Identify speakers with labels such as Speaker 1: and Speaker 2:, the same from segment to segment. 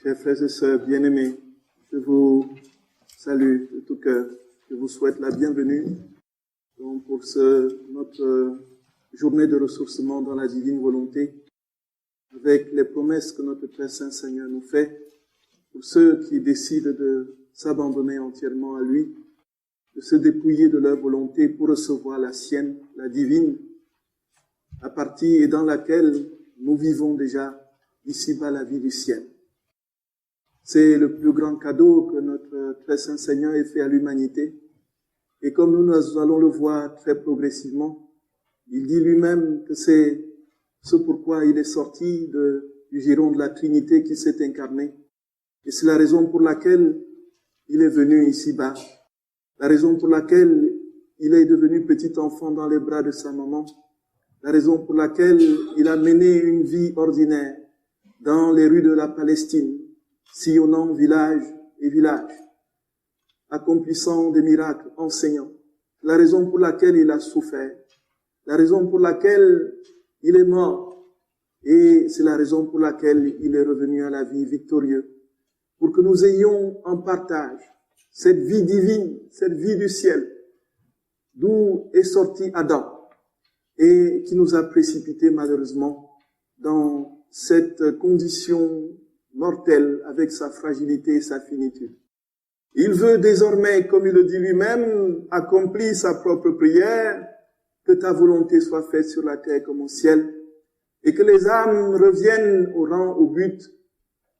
Speaker 1: Chers frères et sœurs bien-aimés, je vous salue de tout cœur. Je vous souhaite la bienvenue donc, pour notre journée de ressourcement dans la divine volonté, avec les promesses que notre très saint Seigneur nous fait pour ceux qui décident de s'abandonner entièrement à lui, de se dépouiller de leur volonté pour recevoir la sienne, la divine, à partir et dans laquelle nous vivons déjà ici-bas la vie du ciel. C'est le plus grand cadeau que notre très saint Seigneur ait fait à l'humanité. Et comme nous allons le voir très progressivement, il dit lui-même que c'est ce pourquoi il est sorti du giron de la Trinité qui s'est incarné. Et c'est la raison pour laquelle il est venu ici-bas. La raison pour laquelle il est devenu petit enfant dans les bras de sa maman. La raison pour laquelle il a mené une vie ordinaire dans les rues de la Palestine, sillonnant village et village, accomplissant des miracles, enseignant. La raison pour laquelle il a souffert, la raison pour laquelle il est mort, et c'est la raison pour laquelle il est revenu à la vie victorieux, pour que nous ayons en partage cette vie divine, cette vie du ciel, d'où est sorti Adam, et qui nous a précipités malheureusement dans cette condition mortelle avec sa fragilité et sa finitude. Il veut désormais, comme il le dit lui-même, accomplir sa propre prière, que ta volonté soit faite sur la terre comme au ciel, et que les âmes reviennent au rang, au but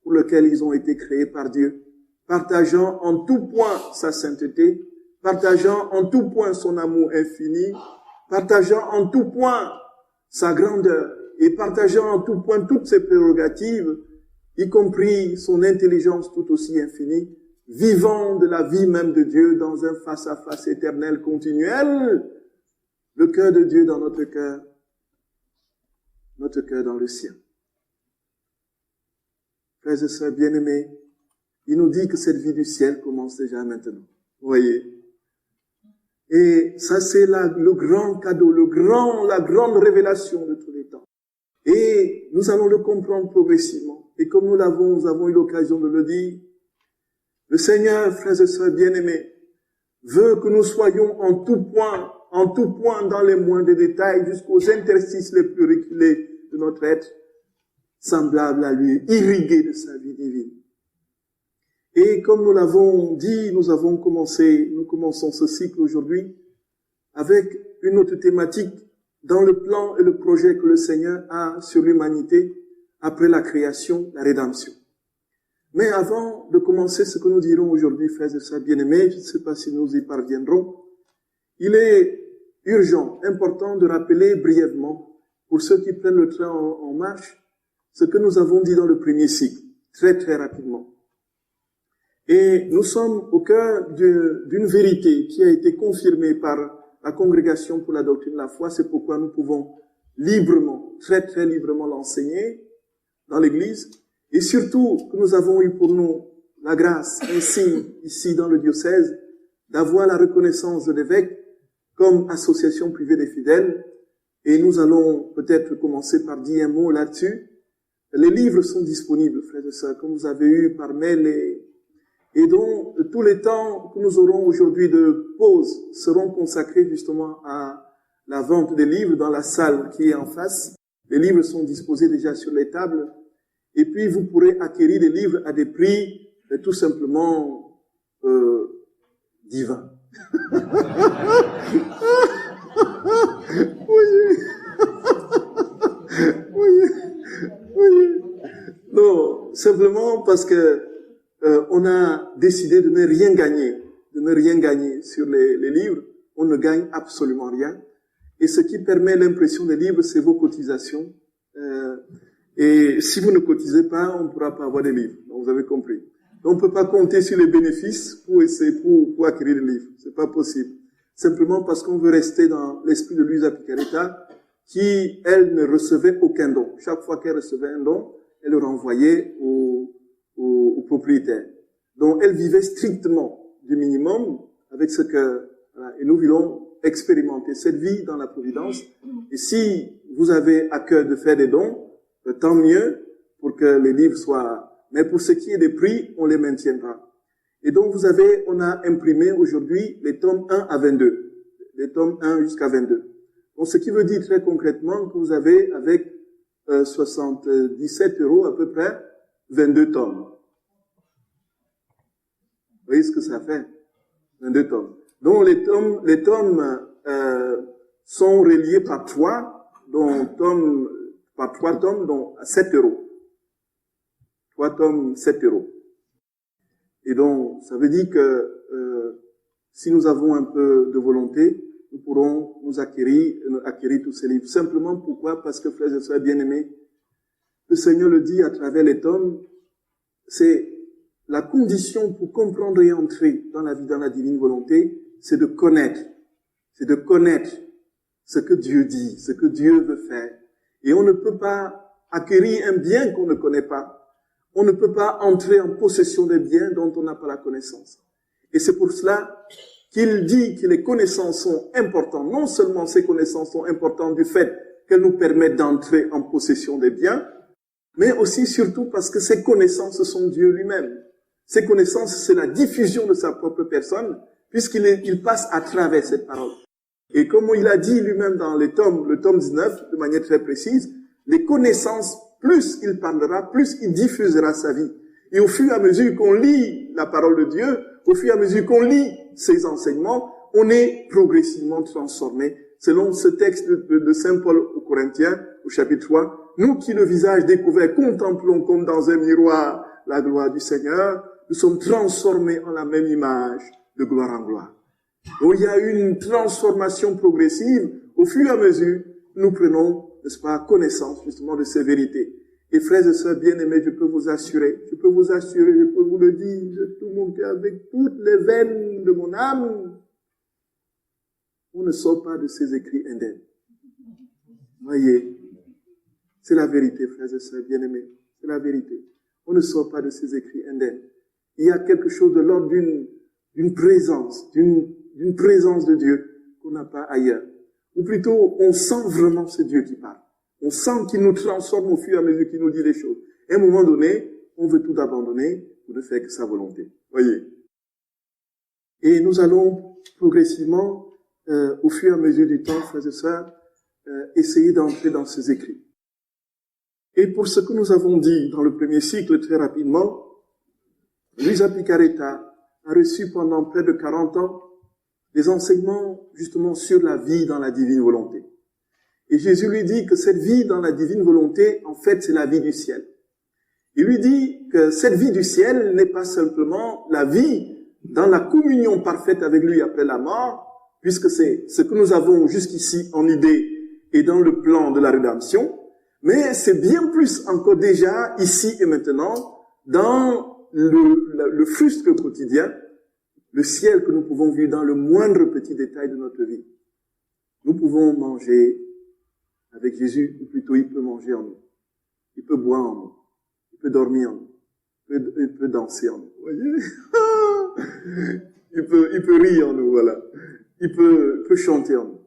Speaker 1: pour lequel ils ont été créés par Dieu, partageant en tout point sa sainteté, partageant en tout point son amour infini, partageant en tout point sa grandeur, et partageant en tout point toutes ses prérogatives, y compris son intelligence tout aussi infinie, vivant de la vie même de Dieu dans un face-à-face éternel continuel, le cœur de Dieu dans notre cœur dans le sien. Frères et sœurs bien-aimés, il nous dit que cette vie du ciel commence déjà maintenant. Vous voyez? Et ça, c'est le grand cadeau, la grande révélation de tous les temps. Et nous allons le comprendre progressivement. Et comme nous avons eu l'occasion de le dire, le Seigneur, frères et sœurs bien-aimés, veut que nous soyons en tout point dans les moindres détails, jusqu'aux interstices les plus reculés de notre être, semblables à lui, irrigués de sa vie divine. Et comme nous l'avons dit, nous commençons ce cycle aujourd'hui avec une autre thématique dans le plan et le projet que le Seigneur a sur l'humanité après la création, la rédemption. Mais avant de commencer ce que nous dirons aujourd'hui, frères et sœurs bien-aimés, je ne sais pas si nous y parviendrons, il est urgent, important de rappeler brièvement, pour ceux qui prennent le train en marche, ce que nous avons dit dans le premier cycle, très très rapidement. Et nous sommes au cœur d'une vérité qui a été confirmée par la Congrégation pour la doctrine de la foi. C'est pourquoi nous pouvons librement, très très librement l'enseigner dans l'Église. Et surtout que nous avons eu pour nous la grâce, ainsi ici dans le diocèse, d'avoir la reconnaissance de l'évêque comme association privée des fidèles. Et nous allons peut-être commencer par dire un mot là-dessus. Les livres sont disponibles, frères et sœurs, comme vous avez eu par mail et donc tous les temps que nous aurons aujourd'hui de pause seront consacrés justement à la vente des livres dans la salle qui est en face. Les livres sont disposés déjà sur les tables. Et puis vous pourrez acquérir des livres à des prix tout simplement divins. Oui. Non, simplement parce que on a décidé de ne rien gagner sur les livres. On ne gagne absolument rien. Et ce qui permet l'impression des livres, c'est vos cotisations. Et si vous ne cotisez pas, on ne pourra pas avoir des livres. Donc, vous avez compris. Donc, on ne peut pas compter sur les bénéfices pour acquérir des livres. C'est pas possible. Simplement parce qu'on veut rester dans l'esprit de Luisa Picaretta, qui, elle, ne recevait aucun don. Chaque fois qu'elle recevait un don, elle le renvoyait au propriétaire. Donc, elle vivait strictement du minimum avec ce que, voilà, et nous voulons expérimenter cette vie dans la providence. Et si vous avez à cœur de faire des dons, tant mieux pour que les livres soient mais pour ce qui est des prix, on les maintiendra. Et donc on a imprimé aujourd'hui les tomes 1 à 22, les tomes 1 jusqu'à 22. Donc ce qui veut dire très concrètement que vous avez avec 77 € à peu près, 22 tomes. Vous voyez ce que ça fait? 22 tomes. Donc les tomes sont reliés par 3 tomes, donc 7 €. 3 tomes, 7 €. Et donc, ça veut dire que si nous avons un peu de volonté, nous pourrons nous acquérir tous ces livres. Simplement, pourquoi? Parce que, frères et sœurs bien-aimés, le Seigneur le dit à travers les tomes, c'est la condition pour comprendre et entrer dans la vie, dans la divine volonté, c'est de connaître. C'est de connaître ce que Dieu dit, ce que Dieu veut faire. Et on ne peut pas acquérir un bien qu'on ne connaît pas. On ne peut pas entrer en possession des biens dont on n'a pas la connaissance. Et c'est pour cela qu'il dit que les connaissances sont importantes. Non seulement ces connaissances sont importantes du fait qu'elles nous permettent d'entrer en possession des biens, mais aussi surtout parce que ces connaissances sont Dieu lui-même. Ces connaissances, c'est la diffusion de sa propre personne, puisqu'il passe à travers cette parole. Et comme il a dit lui-même dans le tome 19, de manière très précise, les connaissances, plus il parlera, plus il diffusera sa vie. Et au fur et à mesure qu'on lit la parole de Dieu, au fur et à mesure qu'on lit ses enseignements, on est progressivement transformé. Selon ce texte de Saint Paul aux Corinthiens, au chapitre 3, nous qui le visage découvert contemplons comme dans un miroir la gloire du Seigneur, nous sommes transformés en la même image de gloire en gloire. Donc il y a une transformation progressive au fur et à mesure nous prenons, n'est-ce pas, connaissance justement de ces vérités. Et frères et sœurs bien-aimés, je peux vous assurer, je peux vous le dire de tout mon cœur, avec toutes les veines de mon âme, on ne sort pas de ces écrits indemnes. Voyez, c'est la vérité, frères et sœurs bien-aimés, c'est la vérité. On ne sort pas de ces écrits indemnes. Il y a quelque chose de l'ordre d'une présence de Dieu qu'on n'a pas ailleurs. Ou plutôt, on sent vraiment ce Dieu qui parle. On sent qu'il nous transforme au fur et à mesure qu'il nous dit les choses. À un moment donné, on veut tout abandonner pour ne faire que sa volonté. Voyez. Et nous allons progressivement, au fur et à mesure du temps, frères et sœurs, essayer d'entrer dans ces écrits. Et pour ce que nous avons dit dans le premier cycle, très rapidement, Luisa Picaretta a reçu pendant près de 40 ans des enseignements justement sur la vie dans la divine volonté. Et Jésus lui dit que cette vie dans la divine volonté, en fait, c'est la vie du ciel. Il lui dit que cette vie du ciel n'est pas simplement la vie dans la communion parfaite avec lui après la mort, puisque c'est ce que nous avons jusqu'ici en idée et dans le plan de la rédemption, mais c'est bien plus encore déjà, ici et maintenant, dans le frustre quotidien, le ciel que nous pouvons vivre dans le moindre petit détail de notre vie. Nous pouvons manger avec Jésus, ou plutôt il peut manger en nous. Il peut boire en nous. Il peut dormir en nous. Il peut danser en nous. Vous voyez? Il peut rire en nous, voilà. Il peut chanter en nous.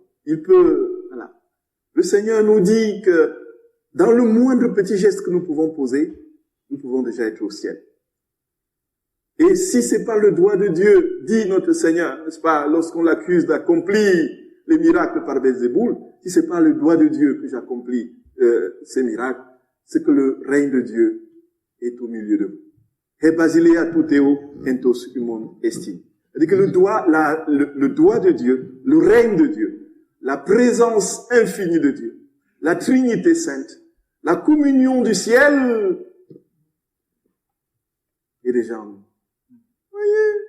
Speaker 1: Voilà. Le Seigneur nous dit que dans le moindre petit geste que nous pouvons poser, nous pouvons déjà être au ciel. Et si c'est pas le doigt de Dieu, dit notre Seigneur, n'est-ce pas, lorsqu'on l'accuse d'accomplir les miracles par Belzéboul, si c'est pas le doigt de Dieu que j'accomplis ces miracles, c'est que le règne de Dieu est au milieu de vous. Et basilea tuteo entos humon estime. C'est-à-dire que le doigt de Dieu, le règne de Dieu, la présence infinie de Dieu, la Trinité sainte, la communion du ciel est déjà en nous. Voyez,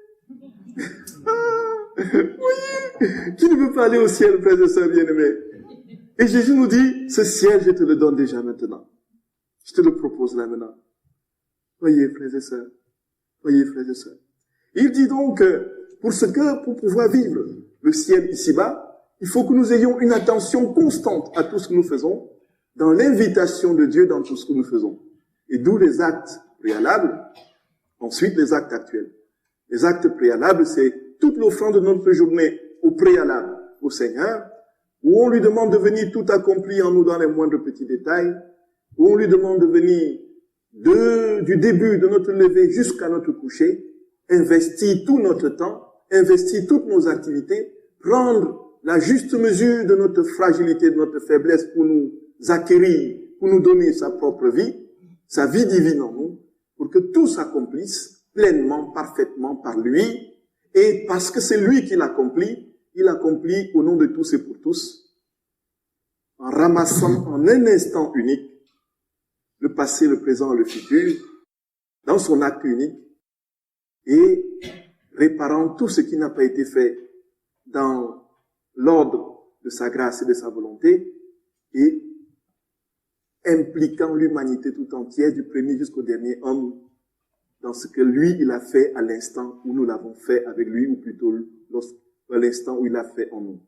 Speaker 1: qui ne veut pas aller au ciel, frères et sœurs bien-aimés? Et Jésus nous dit, ce ciel, je te le donne déjà maintenant. Je te le propose là maintenant. Voyez, frères et sœurs. Voyez, frères et sœurs. Il dit donc, pour pouvoir vivre le ciel ici-bas, il faut que nous ayons une attention constante à tout ce que nous faisons, dans l'invitation de Dieu dans tout ce que nous faisons. Et d'où les actes préalables, ensuite les actes actuels. Les actes préalables, c'est toute l'offrande de notre journée au préalable au Seigneur, où on lui demande de venir tout accomplir en nous dans les moindres petits détails, où on lui demande de venir du début de notre lever jusqu'à notre coucher, investir tout notre temps, investir toutes nos activités, prendre la juste mesure de notre fragilité, de notre faiblesse pour nous acquérir, pour nous donner sa propre vie, sa vie divine en nous, pour que tout s'accomplisse pleinement, parfaitement par lui, et parce que c'est lui qui l'accomplit, il accomplit au nom de tous et pour tous, en ramassant en un instant unique le passé, le présent et le futur, dans son acte unique, et réparant tout ce qui n'a pas été fait dans l'ordre de sa grâce et de sa volonté, et impliquant l'humanité tout entière, du premier jusqu'au dernier homme, dans ce que lui, il a fait à l'instant où nous l'avons fait avec lui, ou plutôt à l'instant où il a fait en nous.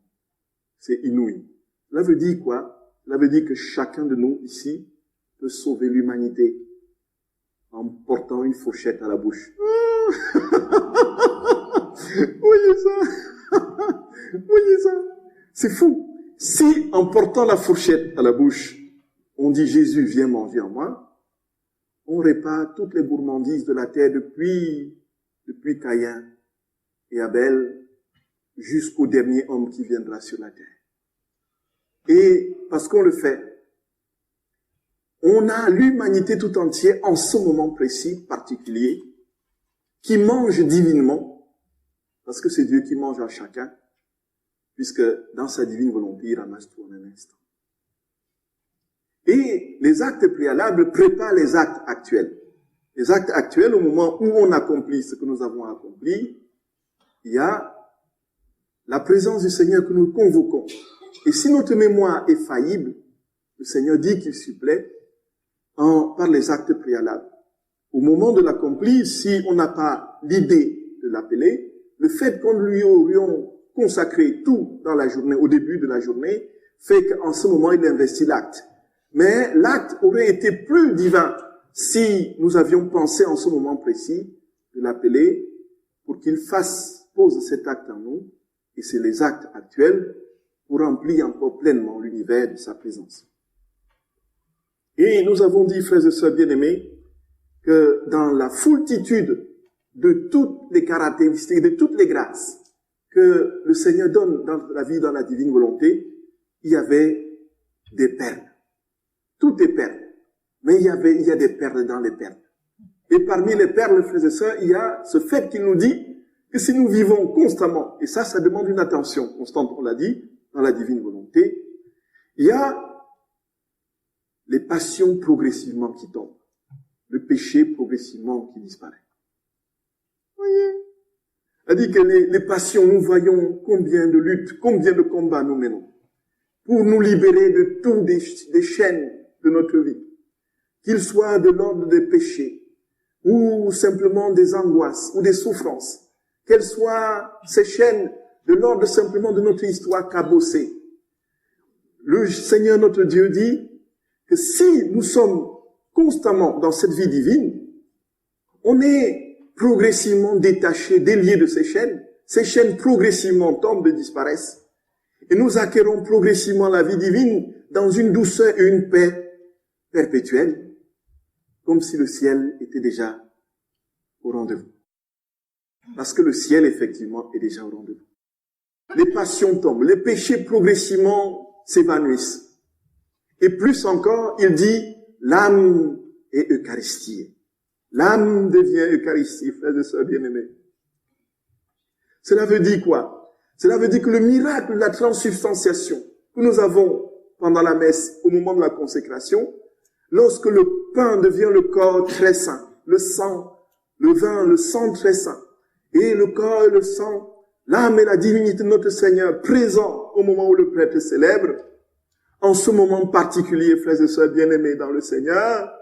Speaker 1: C'est inouï. Cela veut dire quoi? Cela veut dire que chacun de nous, ici, peut sauver l'humanité en portant une fourchette à la bouche. Voyez ça? Voyez ça? C'est fou. Si, en portant la fourchette à la bouche, on dit « Jésus, viens manger en moi », on répare toutes les gourmandises de la terre depuis Caïn et Abel jusqu'au dernier homme qui viendra sur la terre. Et parce qu'on le fait, on a l'humanité tout entière en ce moment précis, particulier, qui mange divinement, parce que c'est Dieu qui mange à chacun, puisque dans sa divine volonté, il ramasse tout en un instant. Et les actes préalables préparent les actes actuels. Les actes actuels, au moment où on accomplit ce que nous avons accompli, il y a la présence du Seigneur que nous convoquons. Et si notre mémoire est faillible, le Seigneur dit qu'il supplée par les actes préalables. Au moment de l'accomplir, si on n'a pas l'idée de l'appeler, le fait qu'on lui aurions consacré tout dans la journée, au début de la journée, fait qu'en ce moment, il investit l'acte. Mais l'acte aurait été plus divin si nous avions pensé en ce moment précis de l'appeler pour qu'il pose cet acte en nous, et c'est les actes actuels pour remplir encore pleinement l'univers de sa présence. Et nous avons dit, frères et sœurs bien-aimés, que dans la foultitude de toutes les caractéristiques, de toutes les grâces que le Seigneur donne dans la vie, dans la divine volonté, il y avait des perles. Tout est perles. Mais il y a des perles dans les perles. Et parmi les perles, frères et sœurs, il y a ce fait qu'il nous dit que si nous vivons constamment, et ça demande une attention constante, on l'a dit, dans la divine volonté, il y a les passions progressivement qui tombent, le péché progressivement qui disparaît. Voyez? C'est-à-dire que les passions, nous voyons combien de luttes, combien de combats nous menons pour nous libérer de tous des chaînes de notre vie, qu'ils soient de l'ordre des péchés, ou simplement des angoisses, ou des souffrances, qu'elles soient ces chaînes de l'ordre simplement de notre histoire cabossée. Le Seigneur notre Dieu dit que si nous sommes constamment dans cette vie divine, on est progressivement détachés, déliés de ces chaînes progressivement tombent et disparaissent, et nous acquérons progressivement la vie divine dans une douceur et une paix perpétuelle, comme si le ciel était déjà au rendez-vous. Parce que le ciel, effectivement, est déjà au rendez-vous. Les passions tombent, les péchés progressivement s'évanouissent. Et plus encore, il dit, l'âme est Eucharistie. L'âme devient Eucharistie, frères et sœurs bien-aimés. Cela veut dire quoi? Cela veut dire que le miracle de la transubstantiation que nous avons pendant la messe, au moment de la consécration, lorsque le pain devient le corps très saint, le sang, le vin, le sang très saint, et le corps et le sang, l'âme et la divinité de notre Seigneur présents au moment où le prêtre célèbre, en ce moment particulier, frères et sœurs bien-aimés dans le Seigneur,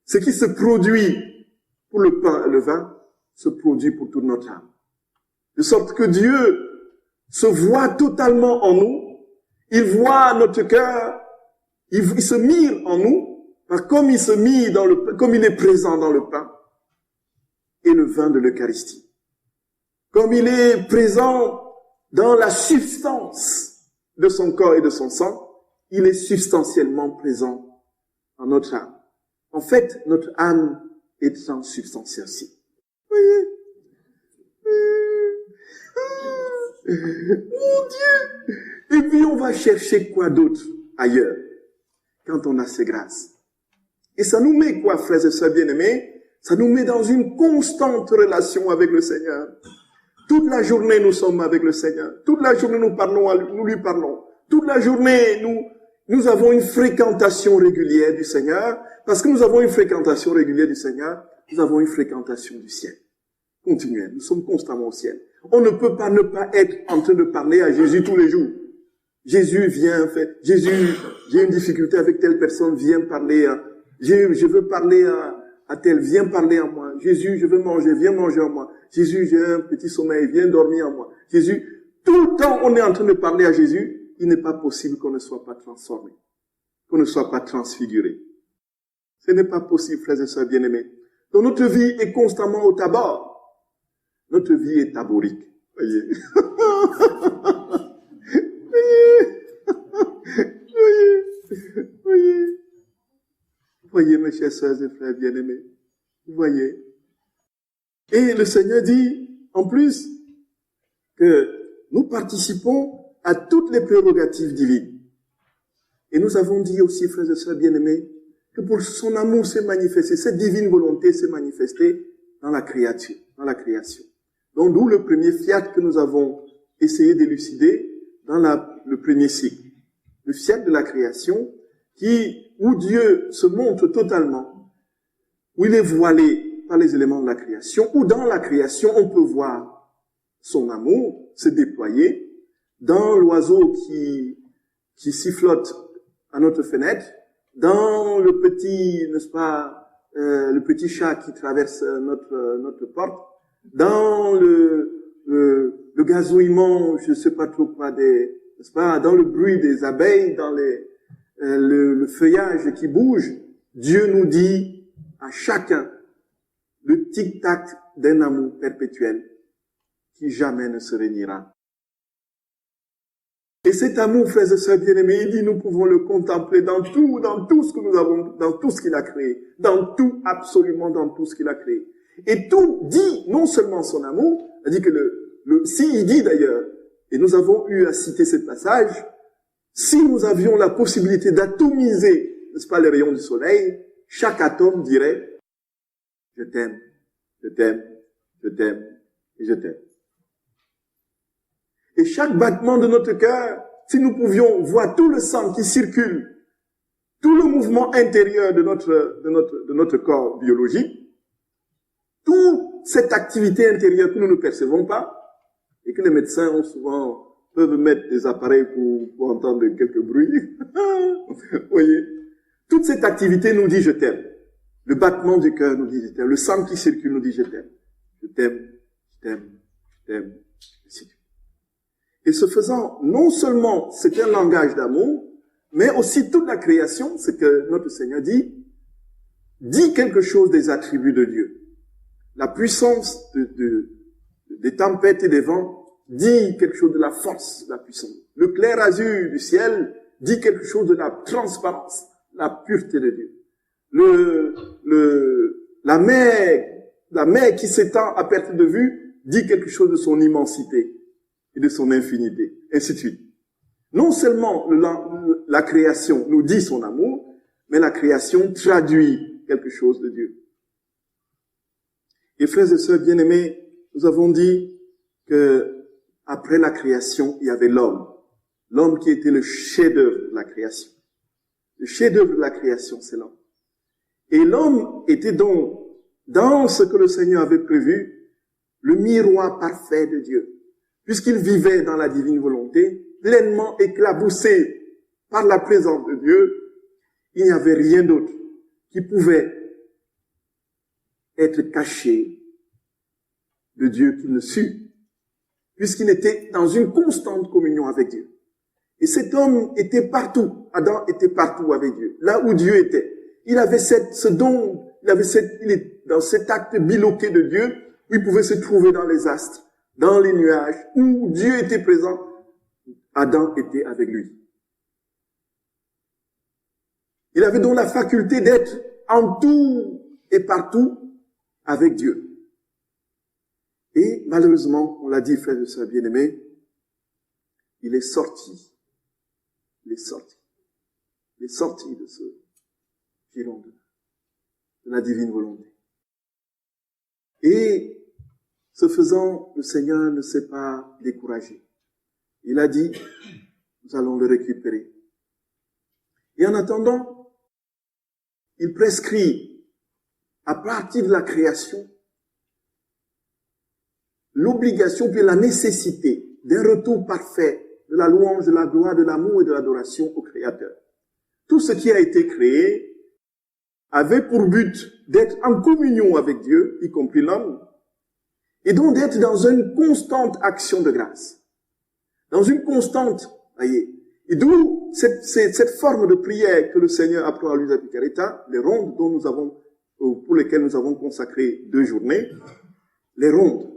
Speaker 1: ce qui se produit pour le pain et le vin, se produit pour toute notre âme. De sorte que Dieu se voit totalement en nous, il voit notre cœur, il se mire en nous, comme il se mire dans le pain, comme il est présent dans le pain et le vin de l'Eucharistie. Comme il est présent dans la substance de son corps et de son sang, il est substantiellement présent en notre âme. En fait, notre âme est transubstantiation. Voyez? Mon Dieu! Et puis on va chercher quoi d'autre ailleurs quand on a ces grâces. Et ça nous met quoi, frères et sœurs bien-aimés? Ça nous met dans une constante relation avec le Seigneur. Toute la journée, nous sommes avec le Seigneur. Toute la journée, nous lui parlons. Toute la journée, nous avons une fréquentation régulière du Seigneur. Parce que nous avons une fréquentation régulière du Seigneur, nous avons une fréquentation du ciel. Continuelle. Nous sommes constamment au ciel. On ne peut pas ne pas être en train de parler à Jésus tous les jours. Jésus vient, Jésus, j'ai une difficulté avec telle personne, viens parler je veux parler à tel, viens parler à moi. Jésus, je veux manger, viens manger à moi. Jésus, j'ai un petit sommeil, viens dormir à moi. Jésus, tout le temps on est en train de parler à Jésus, il n'est pas possible qu'on ne soit pas transformé, qu'on ne soit pas transfiguré. Ce n'est pas possible, frères et sœurs bien-aimés. Donc notre vie est constamment au tabac. Notre vie est taborique. Voyez. Voyez, mes chers sœurs et frères bien-aimés. Vous voyez. Et le Seigneur dit, en plus, que nous participons à toutes les prérogatives divines. Et nous avons dit aussi, frères et sœurs bien-aimés, que pour son amour s'est manifesté, cette divine volonté s'est manifestée dans la créature, dans la création. Donc, d'où le premier fiat que nous avons essayé d'élucider dans le premier cycle. Le fiat de la création, où Dieu se montre totalement, où il est voilé par les éléments de la création, où dans la création, on peut voir son amour se déployer, dans l'oiseau qui sifflote à notre fenêtre, dans le petit, n'est-ce pas, le petit chat qui traverse notre porte, dans le gazouillement, je ne sais pas trop quoi, n'est-ce pas, dans le bruit des abeilles, dans le feuillage qui bouge, Dieu nous dit à chacun le tic-tac d'un amour perpétuel qui jamais ne se réunira. Et cet amour, frères et sœurs bien-aimés, il dit, nous pouvons le contempler dans tout ce que nous avons, dans tout ce qu'il a créé, dans tout, absolument dans tout ce qu'il a créé. Et tout dit non seulement son amour, il dit que il dit d'ailleurs, et nous avons eu à citer ce passage, si nous avions la possibilité d'atomiser, n'est-ce pas, les rayons du soleil, chaque atome dirait, je t'aime, je t'aime, je t'aime, et je t'aime. Et chaque battement de notre cœur, si nous pouvions voir tout le sang qui circule, tout le mouvement intérieur de notre corps biologique, toute cette activité intérieure que nous ne percevons pas, et que les médecins peuvent mettre des appareils pour entendre quelques bruits. Vous voyez, toute cette activité nous dit je t'aime. Le battement du cœur nous dit je t'aime. Le sang qui circule nous dit je t'aime. Je t'aime, je t'aime, je t'aime, ainsi de suite. Et ce faisant, non seulement c'est un langage d'amour, mais aussi toute la création, ce que notre Seigneur dit quelque chose des attributs de Dieu. La puissance des tempêtes et des vents dit quelque chose de la force, de la puissance. Le clair azur du ciel dit quelque chose de la transparence, la pureté de Dieu. La mer qui s'étend à perte de vue dit quelque chose de son immensité et de son infinité, ainsi de suite. Non seulement la création nous dit son amour, mais la création traduit quelque chose de Dieu. Et frères et sœurs bien-aimés, nous avons dit que après la création, il y avait l'homme. L'homme qui était le chef-d'œuvre de la création. Le chef-d'œuvre de la création, c'est l'homme. Et l'homme était donc, dans ce que le Seigneur avait prévu, le miroir parfait de Dieu. Puisqu'il vivait dans la divine volonté, pleinement éclaboussé par la présence de Dieu, il n'y avait rien d'autre qui pouvait être caché de Dieu qu'il ne sût, puisqu'il était dans une constante communion avec Dieu. Et cet homme était partout, Adam était partout avec Dieu, là où Dieu était. Il avait ce don, il est dans cet acte biloqué de Dieu, où il pouvait se trouver dans les astres, dans les nuages, où Dieu était présent, Adam était avec lui. Il avait donc la faculté d'être en tout et partout avec Dieu. Et malheureusement, on l'a dit, frères et sœurs bien-aimés, il est sorti de ce giron de la divine volonté. Et ce faisant, le Seigneur ne s'est pas découragé. Il a dit, nous allons le récupérer. Et en attendant, il prescrit, à partir de la création, l'obligation puis la nécessité d'un retour parfait de la louange, de la gloire, de l'amour et de l'adoration au Créateur. Tout ce qui a été créé avait pour but d'être en communion avec Dieu, y compris l'homme, et donc d'être dans une constante action de grâce. Dans une constante, voyez. Et d'où cette forme de prière que le Seigneur apprend à Luisa Picaretta, les rondes pour lesquelles nous avons consacré 2 journées, les rondes.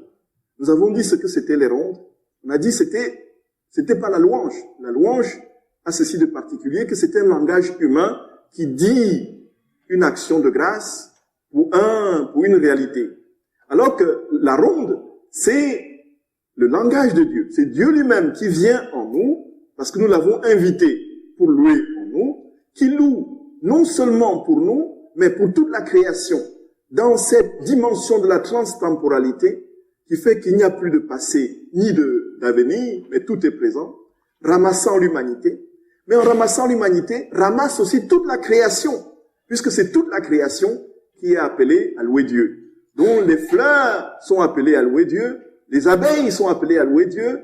Speaker 1: Nous avons dit ce que c'était les rondes. On a dit c'était pas la louange. La louange a ceci de particulier que c'est un langage humain qui dit une action de grâce pour une réalité. Alors que la ronde, c'est le langage de Dieu. C'est Dieu lui-même qui vient en nous, parce que nous l'avons invité pour louer en nous, qui loue non seulement pour nous, mais pour toute la création, dans cette dimension de la transtemporalité, qui fait qu'il n'y a plus de passé ni d'avenir, mais tout est présent, ramassant l'humanité. Mais en ramassant l'humanité, ramasse aussi toute la création, puisque c'est toute la création qui est appelée à louer Dieu. Donc les fleurs sont appelées à louer Dieu, les abeilles sont appelées à louer Dieu,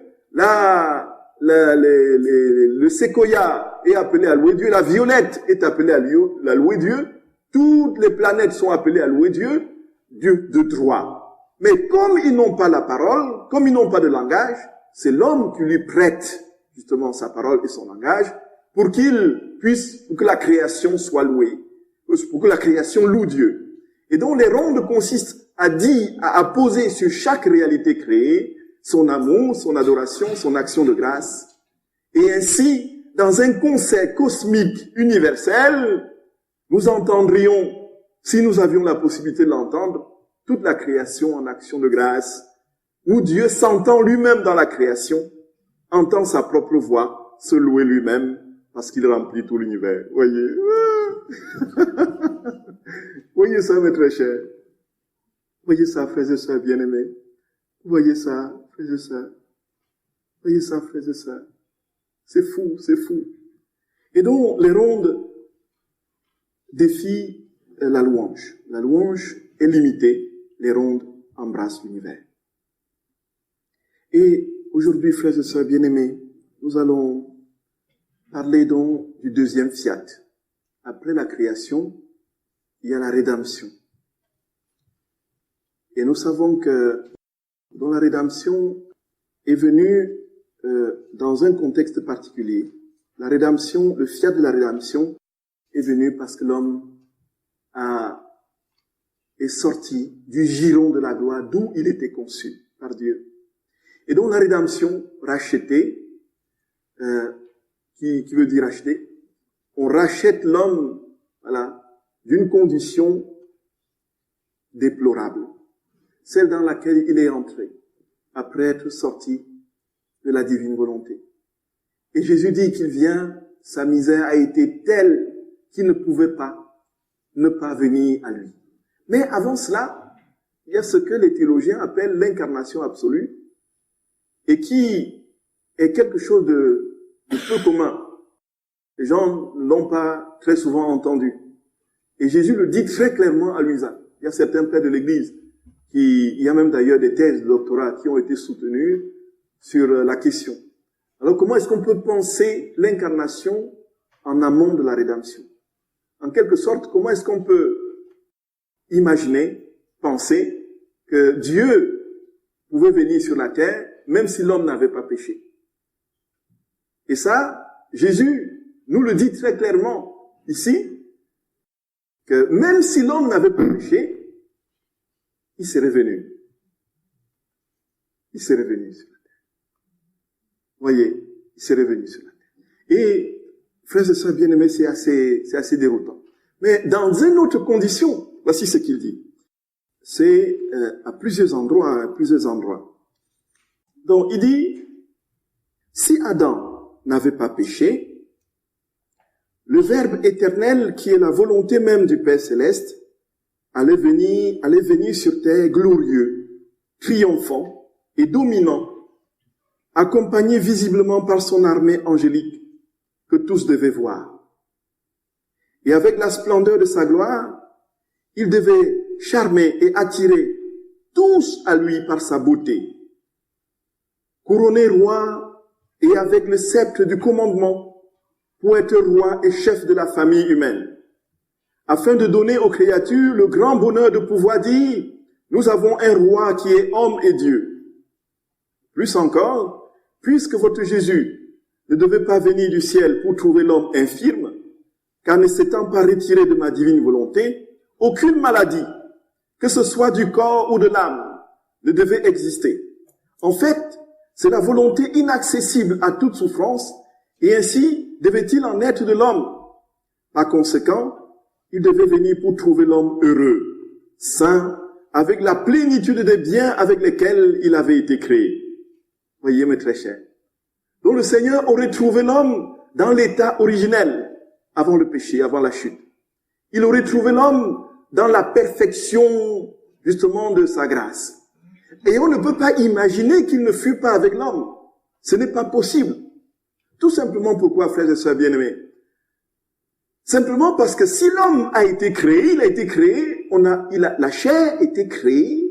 Speaker 1: le séquoia est appelé à louer Dieu, la violette est appelée à louer Dieu, toutes les planètes sont appelées à louer Dieu, Dieu de droit. Mais comme ils n'ont pas la parole, comme ils n'ont pas de langage, c'est l'homme qui lui prête justement sa parole et son langage pour que la création soit louée, pour que la création loue Dieu. Et donc les rondes consistent à poser sur chaque réalité créée son amour, son adoration, son action de grâce. Et ainsi, dans un concert cosmique universel, nous entendrions, si nous avions la possibilité de l'entendre, toute la création en action de grâce, où Dieu s'entend lui-même dans la création, entend sa propre voix, se louer lui-même, parce qu'il remplit tout l'univers. Voyez. Voyez ça, mes très chers. Voyez ça, frères et sœurs bien-aimés. Voyez ça, frères et sœurs. Voyez ça, frères et sœurs. C'est fou, c'est fou. Et donc, les rondes défient la louange. La louange est limitée. Les rondes embrassent l'univers. Et aujourd'hui, frères et sœurs bien-aimés, nous allons parler donc du deuxième fiat. Après la création, il y a la rédemption. Et nous savons que dans la rédemption est venue dans un contexte particulier. La rédemption, le fiat de la rédemption est venu parce que l'homme est sorti du giron de la gloire d'où il était conçu par Dieu. Et donc la rédemption, racheter, qui veut dire racheter, on rachète l'homme, voilà, d'une condition déplorable, celle dans laquelle il est entré, après être sorti de la divine volonté. Et Jésus dit qu'il vient, sa misère a été telle qu'il ne pouvait pas ne pas venir à lui. Mais avant cela, il y a ce que les théologiens appellent l'incarnation absolue, et qui est quelque chose de peu commun. Les gens ne l'ont pas très souvent entendu. Et Jésus le dit très clairement à Luisa. Il y a certains pères de l'Église, il y a même d'ailleurs des thèses de doctorat qui ont été soutenues sur la question. Alors comment est-ce qu'on peut penser l'incarnation en amont de la rédemption? En quelque sorte, comment est-ce qu'on peut imaginer, penser que Dieu pouvait venir sur la terre même si l'homme n'avait pas péché? Et ça, Jésus nous le dit très clairement ici, que même si l'homme n'avait pas péché, il serait venu. Il serait venu sur la terre. Voyez, il serait venu sur la terre. Et, frères et sœurs bien-aimés, c'est assez déroutant. Mais dans une autre condition, voici ce qu'il dit. C'est à plusieurs endroits. Donc, il dit, si Adam n'avait pas péché, le Verbe éternel, qui est la volonté même du Père Céleste, allait venir sur terre glorieux, triomphant et dominant, accompagné visiblement par son armée angélique que tous devaient voir. Et avec la splendeur de sa gloire, il devait charmer et attirer tous à lui par sa beauté. Couronné roi et avec le sceptre du commandement pour être roi et chef de la famille humaine, afin de donner aux créatures le grand bonheur de pouvoir dire « Nous avons un roi qui est homme et Dieu ». Plus encore, puisque votre Jésus ne devait pas venir du ciel pour trouver l'homme infirme, car ne s'étant pas retiré de ma divine volonté, aucune maladie, que ce soit du corps ou de l'âme, ne devait exister. En fait, c'est la volonté inaccessible à toute souffrance, et ainsi devait-il en être de l'homme. Par conséquent, il devait venir pour trouver l'homme heureux, sain, avec la plénitude des biens avec lesquels il avait été créé. Voyez, mes très chers. Donc le Seigneur aurait trouvé l'homme dans l'état originel, avant le péché, avant la chute. Il aurait trouvé l'homme dans la perfection, justement, de sa grâce. Et on ne peut pas imaginer qu'il ne fût pas avec l'homme. Ce n'est pas possible. Tout simplement pourquoi, frères et sœurs bien-aimés? Simplement parce que si l'homme a été créé, la chair était créée.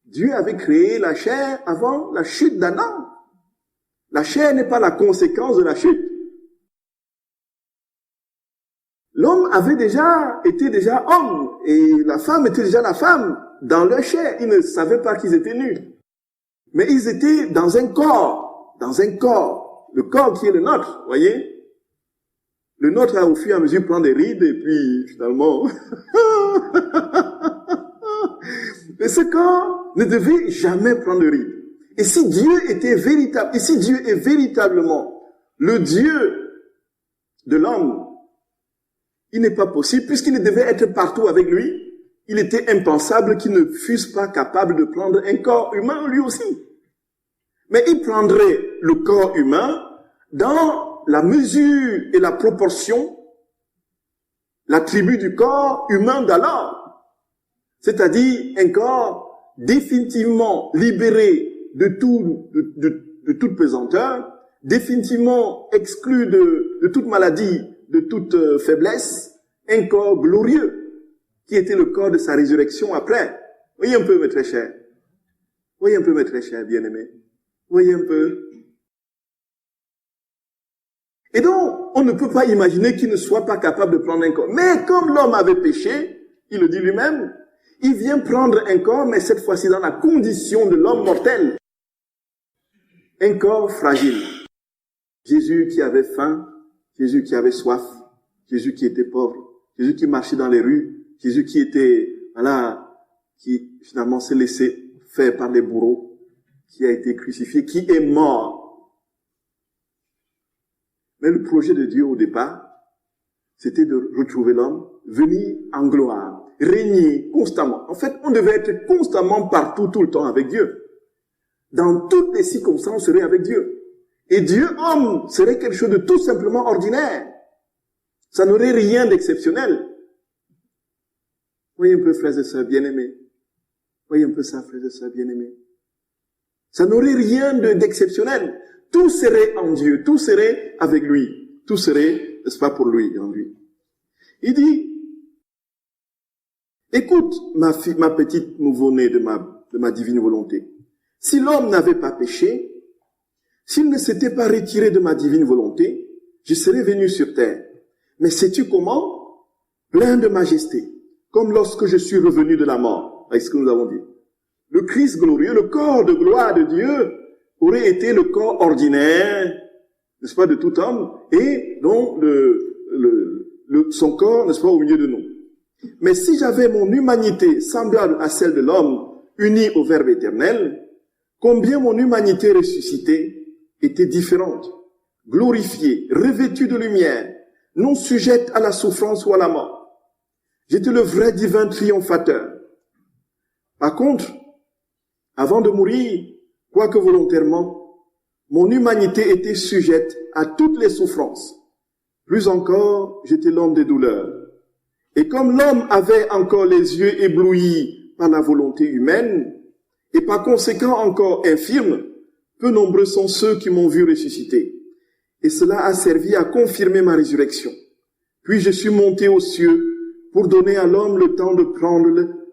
Speaker 1: Dieu avait créé la chair avant la chute d'Adam. La chair n'est pas la conséquence de la chute. L'homme était déjà homme, et la femme était déjà la femme, dans leur chair. Ils ne savaient pas qu'ils étaient nus. Mais ils étaient dans un corps, le corps qui est le nôtre, voyez. Le nôtre a au fur et à mesure prend des rides, et puis finalement... Mais ce corps ne devait jamais prendre de rides. Et si Dieu est véritablement le Dieu de l'homme, il n'est pas possible, puisqu'il devait être partout avec lui, il était impensable qu'il ne fût pas capable de prendre un corps humain lui aussi. Mais il prendrait le corps humain dans la mesure et la proportion, l'attribut du corps humain d'alors. C'est-à-dire un corps définitivement libéré de toute pesanteur, définitivement exclu de toute maladie, de toute faiblesse, un corps glorieux, qui était le corps de sa résurrection après. Voyez un peu, mes très chers. Voyez un peu, mes très chers bien-aimés. Voyez un peu. Et donc, on ne peut pas imaginer qu'il ne soit pas capable de prendre un corps. Mais comme l'homme avait péché, il le dit lui-même, il vient prendre un corps, mais cette fois-ci dans la condition de l'homme mortel. Un corps fragile. Jésus qui avait faim, Jésus qui avait soif, Jésus qui était pauvre, Jésus qui marchait dans les rues, Jésus qui était, qui finalement s'est laissé faire par les bourreaux, qui a été crucifié, qui est mort. Mais le projet de Dieu au départ, c'était de retrouver l'homme, venir en gloire, régner constamment. En fait, on devait être constamment partout, tout le temps avec Dieu. Dans toutes les circonstances, on serait avec Dieu. Et Dieu, homme, serait quelque chose de tout simplement ordinaire. Ça n'aurait rien d'exceptionnel. Voyez un peu, frères et sœurs bien-aimés. Voyez un peu ça, frères et sœurs bien-aimés. Ça n'aurait rien d'exceptionnel. Tout serait en Dieu, tout serait avec lui. Tout serait, n'est-ce pas, pour lui, en lui. Il dit, écoute, ma petite nouveau-née de ma divine volonté. Si l'homme n'avait pas péché, s'il ne s'était pas retiré de ma divine volonté, je serais venu sur terre. Mais sais-tu comment? Plein de majesté, comme lorsque je suis revenu de la mort. Avec ce que nous avons dit. Le Christ glorieux, le corps de gloire de Dieu, aurait été le corps ordinaire, n'est-ce pas, de tout homme, et donc son corps, n'est-ce pas, au milieu de nous. Mais si j'avais mon humanité semblable à celle de l'homme, unie au Verbe éternel, combien mon humanité ressuscitée était différente, glorifiée, revêtue de lumière, non sujette à la souffrance ou à la mort. J'étais le vrai divin triomphateur. Par contre, avant de mourir, quoique volontairement, mon humanité était sujette à toutes les souffrances. Plus encore, j'étais l'homme des douleurs. Et comme l'homme avait encore les yeux éblouis par la volonté humaine, et par conséquent encore infirme, peu nombreux sont ceux qui m'ont vu ressusciter. Et cela a servi à confirmer ma résurrection. Puis je suis monté aux cieux pour donner à l'homme le temps de prendre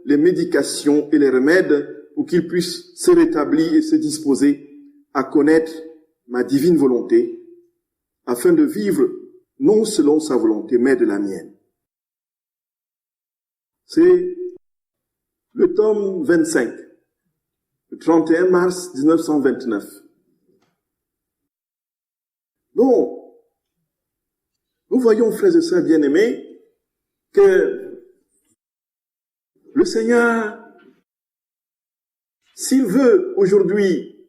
Speaker 1: les médications et les remèdes pour qu'il puisse se rétablir et se disposer à connaître ma divine volonté, afin de vivre non selon sa volonté, mais de la mienne. C'est le tome 25, le 31 mars 1929. Donc, nous voyons, frères et sœurs bien-aimés, que le Seigneur, s'il veut aujourd'hui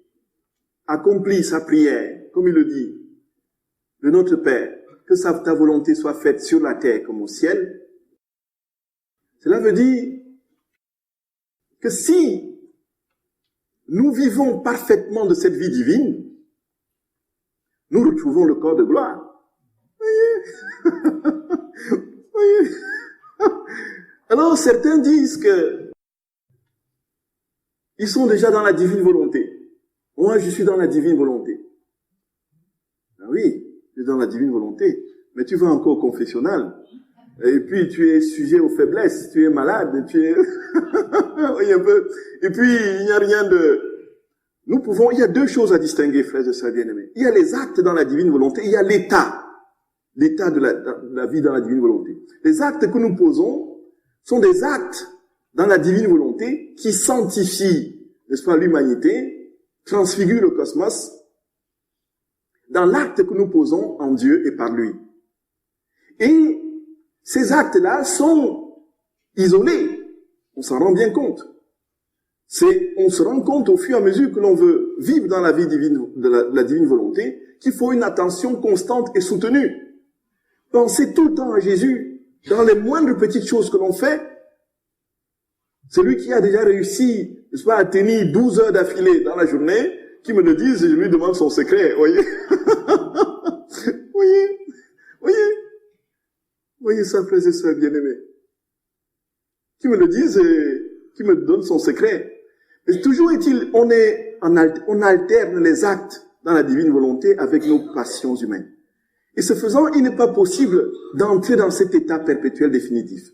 Speaker 1: accomplir sa prière, comme il le dit, de notre Père, que ta volonté soit faite sur la terre comme au ciel, cela veut dire que si nous vivons parfaitement de cette vie divine, nous retrouvons le corps de gloire. Voyez. Alors certains disent que ils sont déjà dans la divine volonté. Moi, je suis dans la divine volonté. Ah oui, tu es dans la divine volonté, mais tu vas encore au confessionnal. Et puis tu es sujet aux faiblesses, tu es malade, tu es... oui, un peu. Et puis il n'y a rien de... il y a deux choses à distinguer, frères et sœurs bien-aimés. Il y a les actes dans la divine volonté, il y a l'état de la vie dans la divine volonté. Les actes que nous posons sont des actes dans la divine volonté qui sanctifient, n'est-ce pas, l'humanité, transfigurent le cosmos, dans l'acte que nous posons en Dieu et par lui. Et ces actes-là sont isolés. On s'en rend bien compte. On se rend compte au fur et à mesure que l'on veut vivre dans la vie divine, de la divine volonté, qu'il faut une attention constante et soutenue. Pensez tout le temps à Jésus, dans les moindres petites choses que l'on fait. Celui qui a déjà réussi, n'est-ce pas, à tenir 12 heures d'affilée dans la journée, qui me le dise et je lui demande son secret, voyez. Voyez ça, frères et sœurs bien-aimés. Qui me le dise et qui me donne son secret. Mais toujours est-il, on alterne les actes dans la divine volonté avec nos passions humaines. Et ce faisant, il n'est pas possible d'entrer dans cet état perpétuel définitif.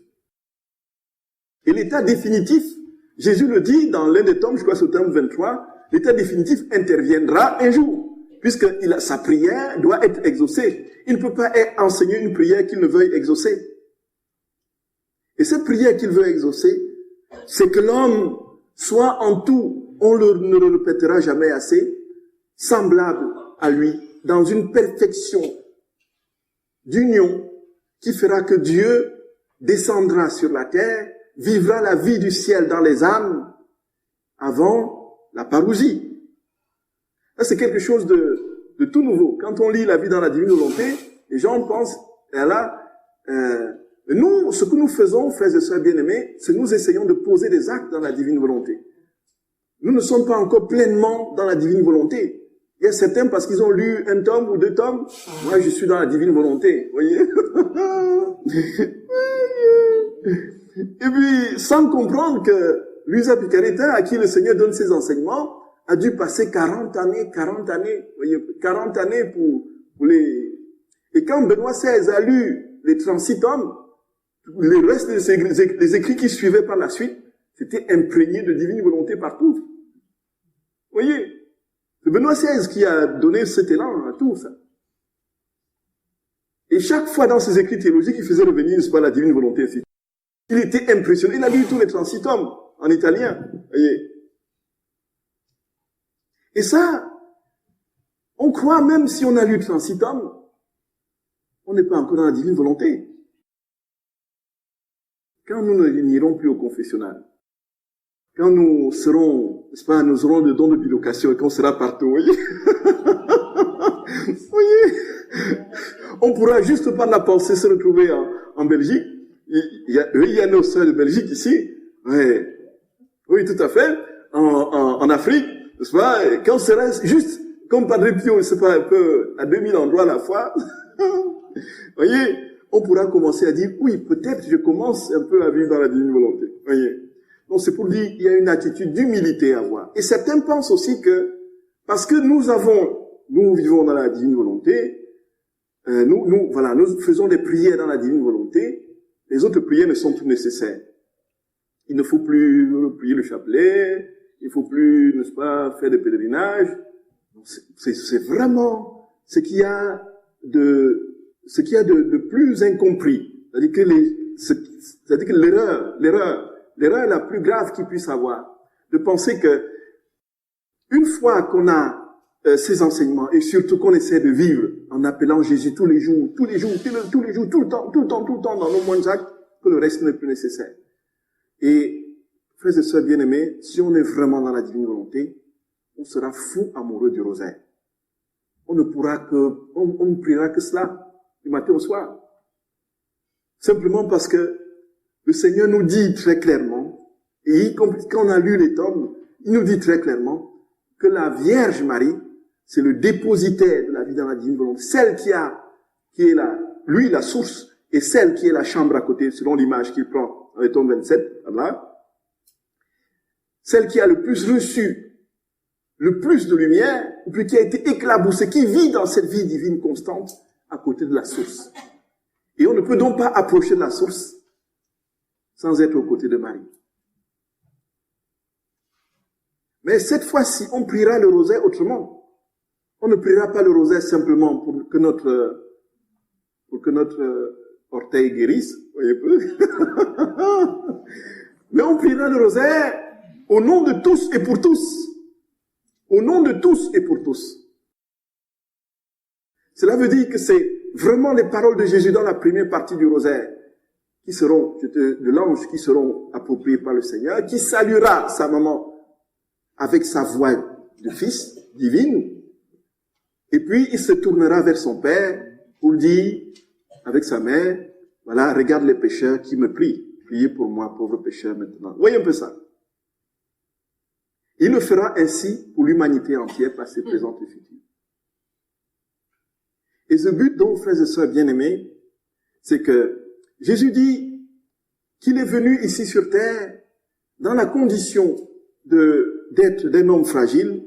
Speaker 1: Et l'état définitif, Jésus le dit dans l'un des tomes, je crois c'est au tome 23, l'état définitif interviendra un jour, puisque sa prière doit être exaucée. Il ne peut pas enseigner une prière qu'il ne veuille exaucer. Et cette prière qu'il veut exaucer, c'est que l'homme soit en tout, ne le répétera jamais assez, semblable à lui, dans une perfection d'union qui fera que Dieu descendra sur la terre, vivra la vie du ciel dans les âmes avant la parousie. Ça, c'est quelque chose de tout nouveau. Quand on lit la vie dans la divine volonté, les gens pensent, nous, ce que nous faisons, frères et sœurs bien-aimés, c'est nous essayons de poser des actes dans la divine volonté. Nous ne sommes pas encore pleinement dans la divine volonté. Il y a certains, parce qu'ils ont lu un tome ou deux tomes, moi je suis dans la divine volonté, voyez. Et puis, sans comprendre que Luisa Picaretta, à qui le Seigneur donne ses enseignements, a dû passer 40 années, voyez, 40 années pour les... Et quand Benoît XVI a lu les 36 tomes, le reste des écrits qui suivaient par la suite, c'était imprégné de divine volonté partout. Voyez, c'est Benoît XVI qui a donné cet élan à tout ça. Et chaque fois dans ses écrits théologiques, il faisait revenir, n'est-ce pas, la divine volonté ici. Il était impressionné. Il a lu tous les 36 tomes en italien. Voyez. Et ça, on croit même si on a lu 36 tomes, on n'est pas encore dans la divine volonté. Quand nous n'irons plus au confessionnal, quand nous serons, n'est-ce pas, nous aurons le don de bilocation et qu'on sera partout, voyez. Voyez. On pourra juste par la pensée se retrouver en Belgique. il y a nos sœurs de Belgique ici. Ouais. Oui, tout à fait. En Afrique, n'est-ce pas, quand on serait juste comme Padre Pio, c'est pas un peu à 2000 endroits à la fois, voyez, on pourra commencer à dire, oui, peut-être je commence un peu à vivre dans la divine volonté. Voyez. Donc c'est pour dire, il y a une attitude d'humilité à avoir. Et certains pensent aussi que, parce que nous vivons dans la divine volonté, nous faisons des prières dans la divine volonté, les autres prières ne sont plus nécessaires. Il ne faut plus prier le chapelet, il ne faut plus, n'est-ce pas, faire des pèlerinages. C'est vraiment ce qu'il y a de plus incompris. C'est-à-dire que l'erreur la plus grave qu'il puisse avoir, de penser que une fois qu'on a ces enseignements, et surtout qu'on essaie de vivre en appelant Jésus tous les jours, tout le temps, dans nos moindres actes, que le reste n'est plus nécessaire. Et, frères et sœurs bien-aimés, si on est vraiment dans la divine volonté, on sera fou amoureux du rosaire. On ne priera que cela, du matin au soir. Simplement parce que le Seigneur nous dit très clairement, et quand on a lu les tomes, il nous dit très clairement que la Vierge Marie, c'est le dépositaire de la vie dans la divine volonté, celle qui est la source, et celle qui est la chambre à côté, selon l'image qu'il prend dans le tome 27, là, celle qui a le plus reçu, le plus de lumière, ou puis qui a été éclaboussée, qui vit dans cette vie divine constante, à côté de la source. Et on ne peut donc pas approcher de la source sans être aux côtés de Marie. Mais cette fois-ci, on priera le rosaire autrement. On ne priera pas le rosaire simplement pour que notre orteil guérisse, voyez peu. Mais on priera le rosaire au nom de tous et pour tous. Au nom de tous et pour tous. Cela veut dire que c'est vraiment les paroles de Jésus dans la première partie du rosaire qui seront, de l'ange, qui seront appropriées par le Seigneur, qui saluera sa maman avec sa voix de fils divine, et puis il se tournera vers son Père pour dire, avec sa mère, voilà, regarde les pécheurs qui me prient. Priez pour moi, pauvre pécheur, maintenant. Voyez un peu ça. Il le fera ainsi pour l'humanité entière, passée, présente et future. Et ce but, donc, frères et sœurs bien-aimés, c'est que Jésus dit qu'il est venu ici sur terre dans la condition d'être d'un homme fragile,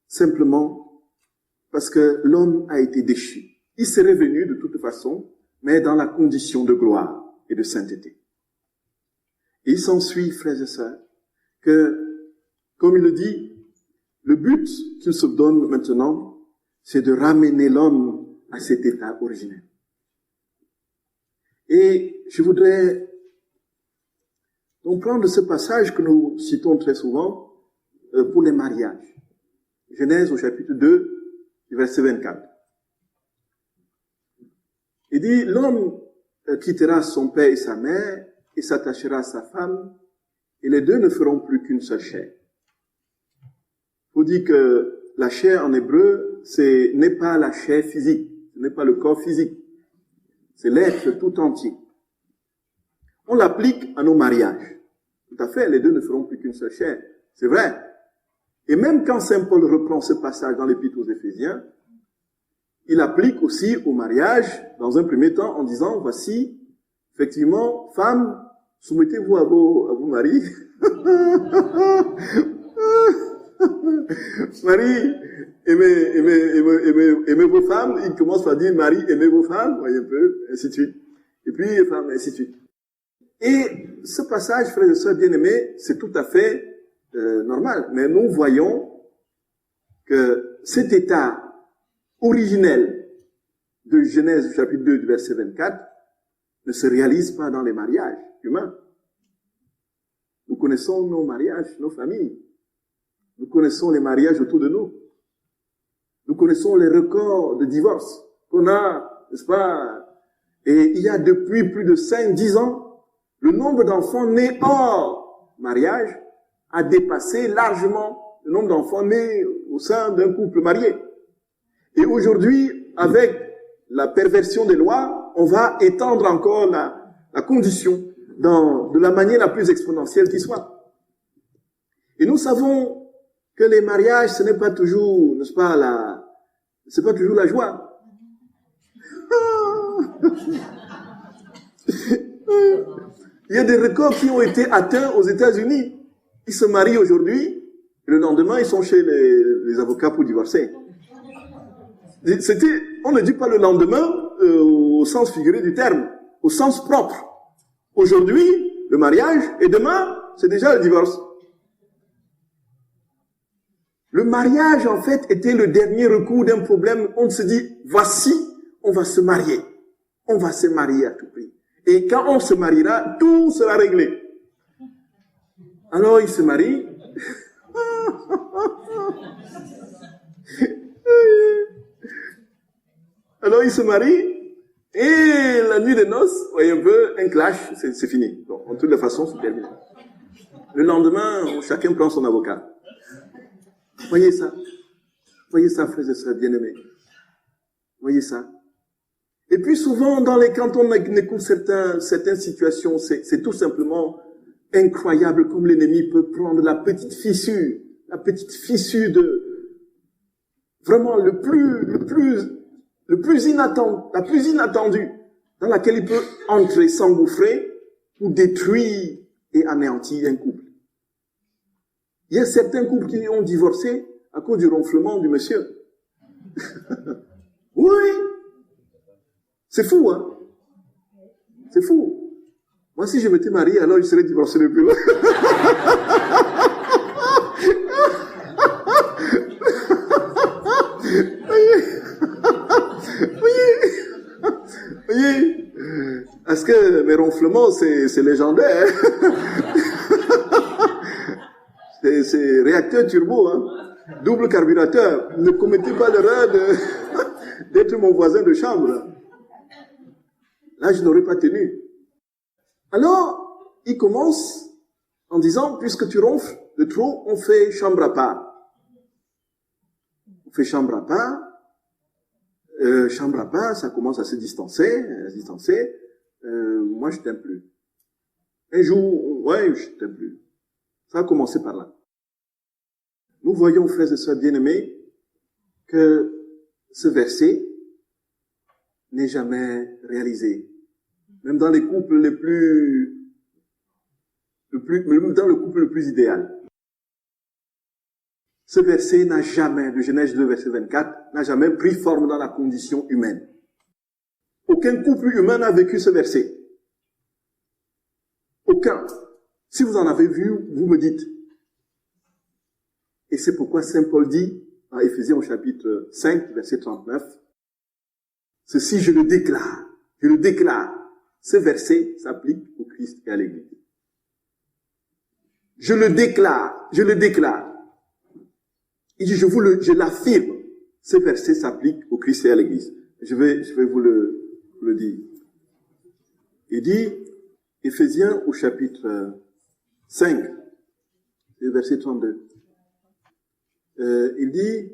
Speaker 1: simplement parce que l'homme a été déchu. Il serait venu de toute façon, mais dans la condition de gloire et de sainteté. Et il s'ensuit, frères et sœurs, que, comme il le dit, le but qu'il se donne maintenant, c'est de ramener l'homme à cet état originel. Et je voudrais donc prendre ce passage que nous citons très souvent pour les mariages. Genèse au chapitre 2, verset 24. Il dit, l'homme quittera son père et sa mère et s'attachera à sa femme, et les deux ne feront plus qu'une seule chair. Il faut dire que la chair en hébreu, n'est pas la chair physique, ce n'est pas le corps physique, c'est l'être tout entier. On l'applique à nos mariages. Tout à fait, les deux ne feront plus qu'une seule chair. C'est vrai. Et même quand Saint Paul reprend ce passage dans l'Épître aux Éphésiens, il applique aussi au mariage, dans un premier temps, en disant, voici, effectivement, femmes, soumettez-vous à vos maris. Marie, aimez vos femmes. Il commence par dire, Marie, aimez vos femmes, voyez un peu, ainsi de suite. Et puis, femmes, ainsi de suite. Et ce passage, frères et sœurs bien-aimés, c'est tout à fait normal. Mais nous voyons que cet état originel de Genèse chapitre 2 du verset 24 ne se réalise pas dans les mariages humains. Nous connaissons nos mariages, nos familles. Nous connaissons les mariages autour de nous. Nous connaissons les records de divorce qu'on a, n'est-ce pas? Et il y a depuis plus de 5-10 ans, le nombre d'enfants nés hors mariage a dépassé largement le nombre d'enfants nés au sein d'un couple marié. Et aujourd'hui, avec la perversion des lois, on va étendre encore la la condition, de la manière la plus exponentielle qui soit. Et nous savons que les mariages, ce n'est pas toujours, n'est-ce pas, c'est pas toujours la joie. Il y a des records qui ont été atteints aux États-Unis. Ils se marient aujourd'hui, et le lendemain, ils sont chez les avocats pour divorcer. On ne dit pas le lendemain au sens figuré du terme, au sens propre. Aujourd'hui, le mariage, et demain, c'est déjà le divorce. Le mariage, en fait, était le dernier recours d'un problème. On se dit, voici, on va se marier. On va se marier à tout prix. Et quand on se mariera, tout sera réglé. Alors, ils se marient. Alors, ils se marient. Et la nuit des noces, voyez un peu, un clash, c'est fini. Donc, en toutes les façons, c'est terminé. Le lendemain, chacun prend son avocat. Voyez ça, frères et sœurs bien-aimés. Voyez ça. Et puis souvent, quand on écoute certaines situations, c'est tout simplement incroyable comme l'ennemi peut prendre la petite fissure de vraiment la plus inattendue, dans laquelle il peut entrer, s'engouffrer pour détruire et anéantir un couple. Il y a certains couples qui ont divorcé à cause du ronflement du monsieur. Oui. C'est fou, hein. C'est fou. Moi, si je m'étais marié, alors je serais divorcé depuis longtemps. Voyez. Parce que mes ronflements, c'est légendaire. C'est réacteur turbo, hein. Double carburateur. Ne commettez pas l'erreur d'être mon voisin de chambre. Là, je n'aurais pas tenu. Alors, il commence en disant, puisque tu ronfles de trop, on fait chambre à part. On fait chambre à part. Chambre à part, ça commence à se distancer. Moi, je t'aime plus. Un jour, ouais, je t'aime plus. Ça a commencé par là. Nous voyons, frères et sœurs bien-aimés, que ce verset n'est jamais réalisé. Même dans les couples même dans le couple le plus idéal. Ce verset n'a jamais, de Genèse 2, verset 24, n'a jamais pris forme dans la condition humaine. Aucun couple humain n'a vécu ce verset. Aucun. Si vous en avez vu, vous me dites. Et c'est pourquoi Saint Paul dit, dans Éphésiens au chapitre 5, verset 39, ceci je le déclare. Ce verset s'applique au Christ et à l'Église. Je le déclare. Il dit, je l'affirme. Ce verset s'applique au Christ et à l'Église. Je vais vous le dire. Il dit, Éphésiens au chapitre 5, verset 32. Il dit,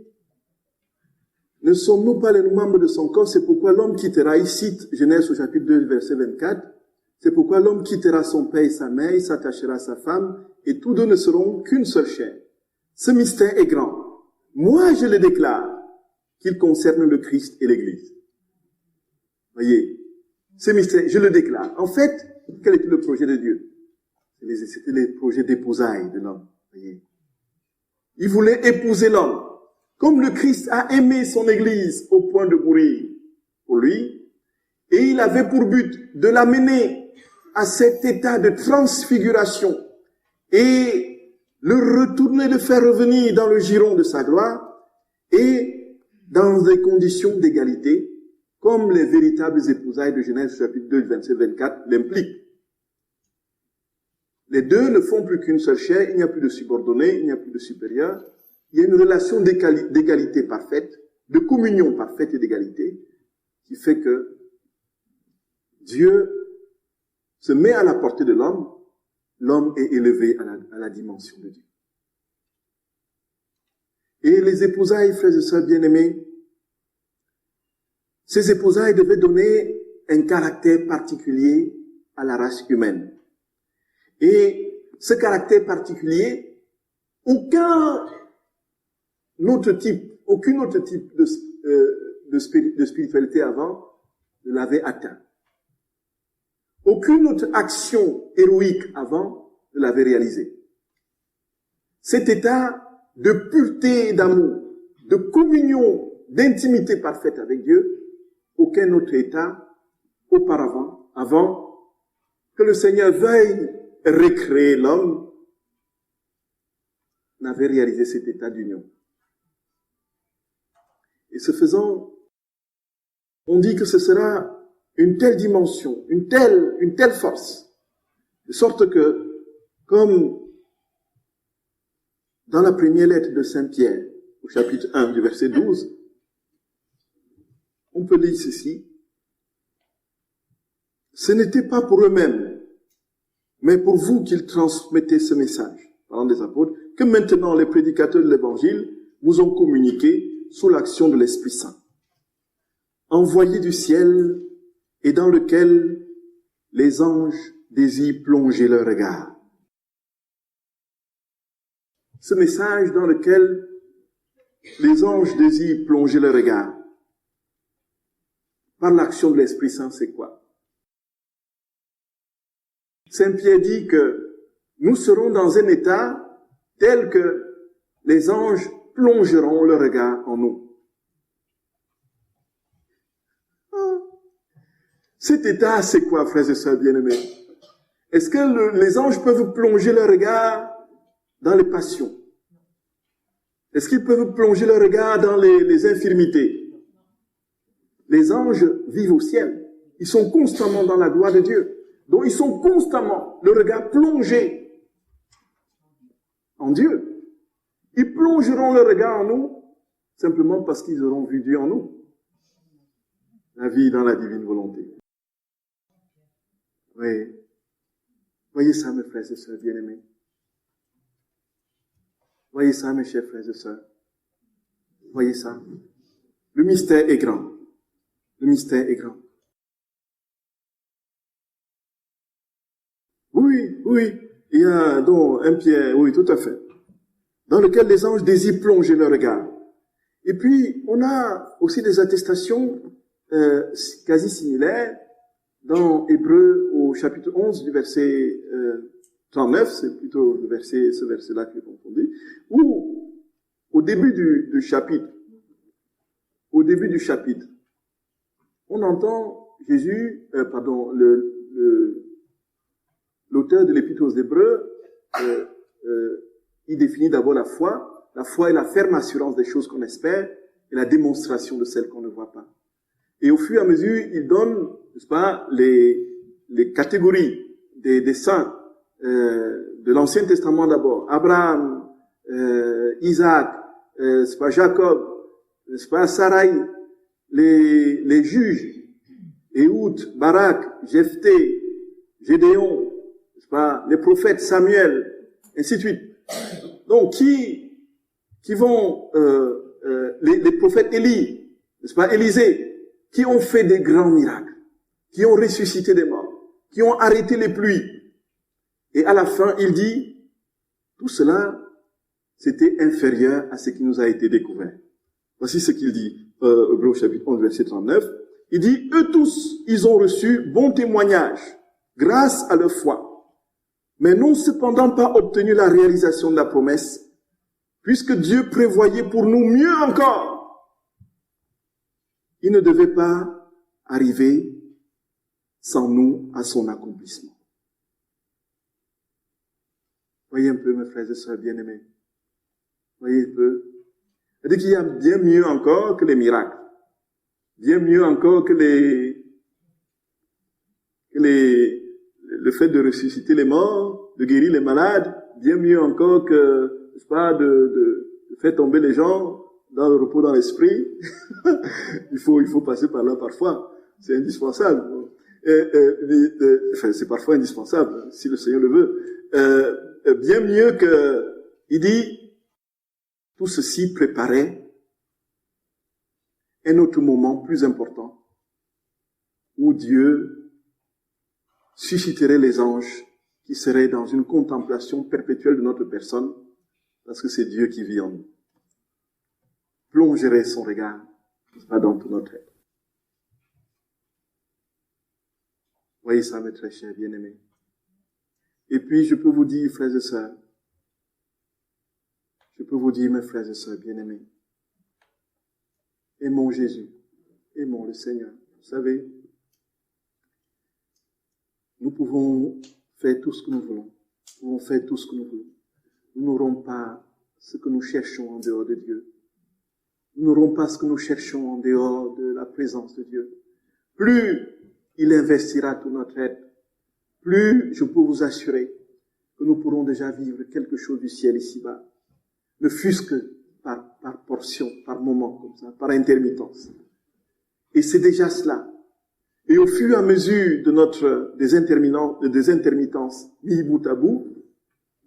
Speaker 1: ne sommes-nous pas les membres de son corps, c'est pourquoi l'homme quittera, il cite Genèse au chapitre 2, verset 24, c'est pourquoi l'homme quittera son père et sa mère, il s'attachera à sa femme, et tous deux ne seront qu'une seule chair. Ce mystère est grand. Moi, je le déclare, qu'il concerne le Christ et l'Église. Voyez, ce mystère, je le déclare. En fait, quel était le projet de Dieu? C'était le projet d'épousailles de l'homme. Voyez. Il voulait épouser l'homme. Comme le Christ a aimé son Église au point de mourir pour lui, et il avait pour but de l'amener à cet état de transfiguration et le retourner, le faire revenir dans le giron de sa gloire et dans des conditions d'égalité, comme les véritables épousailles de Genèse chapitre 2, verset 24 l'impliquent. Les deux ne font plus qu'une seule chair, il n'y a plus de subordonné, il n'y a plus de supérieur. Il y a une relation d'égalité parfaite, de communion parfaite et d'égalité, qui fait que Dieu se met à la portée de l'homme, l'homme est élevé à la dimension de Dieu. Et les épousailles, frères et sœurs bien-aimés, ces épousailles devaient donner un caractère particulier à la race humaine. Et ce caractère particulier, aucun autre type de spiritualité avant ne l'avait atteint. Aucune autre action héroïque avant ne l'avait réalisé. Cet état de pureté et d'amour, de communion, d'intimité parfaite avec Dieu, aucun autre état auparavant, avant que le Seigneur veuille recréer l'homme, n'avait réalisé cet état d'union. Et ce faisant, on dit que ce sera une telle dimension, une telle force, de sorte que, comme dans la première lettre de Saint Pierre, au chapitre 1 du verset 12, on peut lire ceci: ce n'était pas pour eux-mêmes, mais pour vous qu'ils transmettaient ce message, parlant des apôtres, que maintenant les prédicateurs de l'évangile vous ont communiqué sous l'action de l'Esprit Saint, envoyé du ciel et dans lequel les anges désirent plonger leur regard. Ce message dans lequel les anges désirent plonger leur regard, par l'action de l'Esprit Saint, c'est quoi? Saint Pierre dit que nous serons dans un état tel que les anges plongeront leur regard en nous. Cet état, c'est quoi, frères et sœurs bien-aimés? Est-ce que les anges peuvent plonger leur regard dans les passions? Est-ce qu'ils peuvent plonger leur regard dans les infirmités? Les anges vivent au ciel. Ils sont constamment dans la gloire de Dieu. Donc ils sont constamment le regard plongé en Dieu. Ils plongeront le regard en nous simplement parce qu'ils auront vu Dieu en nous. La vie dans la divine volonté. Oui. Voyez ça, mes frères et sœurs bien-aimés. Voyez ça, mes chers frères et sœurs. Voyez ça. Le mystère est grand. Le mystère est grand. Oui. Il y a donc un Pierre, oui, tout à fait, dans lequel les anges désirent plonger leur regard. Et puis, on a aussi des attestations quasi similaires dans Hébreux au chapitre 11 du verset 39, c'est plutôt ce verset-là qui est confondu, où au début du chapitre, on entend Jésus, l'auteur de l'Épître aux Hébreux, il définit d'abord la foi. La foi est la ferme assurance des choses qu'on espère et la démonstration de celles qu'on ne voit pas. Et au fur et à mesure, il donne, n'est-ce pas, les catégories des saints de l'Ancien Testament d'abord. Abraham, Isaac, n'est-ce pas, Jacob, n'est-ce pas, Sarai, les juges, Éhoud, Barak, Jephthé, Gédéon, n'est-ce pas, les prophètes, Samuel, ainsi de suite. Donc, qui vont, les prophètes Élie, n'est-ce pas, Élisée, qui ont fait des grands miracles, qui ont ressuscité des morts, qui ont arrêté les pluies. Et à la fin, il dit, tout cela, c'était inférieur à ce qui nous a été découvert. Voici ce qu'il dit, au chapitre 11, verset 39. Il dit, eux tous, ils ont reçu bon témoignage, grâce à leur foi, mais n'ont cependant pas obtenu la réalisation de la promesse, puisque Dieu prévoyait pour nous mieux encore. Il ne devait pas arriver sans nous à son accomplissement. Voyez un peu, mes frères et sœurs bien-aimés. Voyez un peu. C'est-à-dire qu'il y a bien mieux encore que les miracles. Bien mieux encore que le fait de ressusciter les morts, de guérir les malades. Bien mieux encore que, n'est-ce pas, de faire tomber les gens dans le repos dans l'esprit. il faut passer par là parfois. C'est indispensable. C'est parfois indispensable, si le Seigneur le veut. Bien mieux que, il dit, tout ceci préparait un autre moment plus important où Dieu susciterait les anges qui seraient dans une contemplation perpétuelle de notre personne, parce que c'est Dieu qui vit en nous. Plongerait son regard, pas dans tout notre être. Voyez ça, mes très chers bien-aimés. Et puis, je peux vous dire, frères et sœurs, je peux vous dire, mes frères et sœurs bien-aimés, aimons Jésus, aimons le Seigneur. Vous savez, nous pouvons faire tout ce que nous voulons. Nous pouvons faire tout ce que nous voulons. Nous n'aurons pas ce que nous cherchons en dehors de Dieu. Nous n'aurons pas ce que nous cherchons en dehors de la présence de Dieu. Plus il investira tout notre être, plus je peux vous assurer que nous pourrons déjà vivre quelque chose du ciel ici-bas. Ne fût-ce que par portion, par moment, comme ça, par intermittence. Et c'est déjà cela. Et au fur et à mesure de des intermittences mis bout à bout,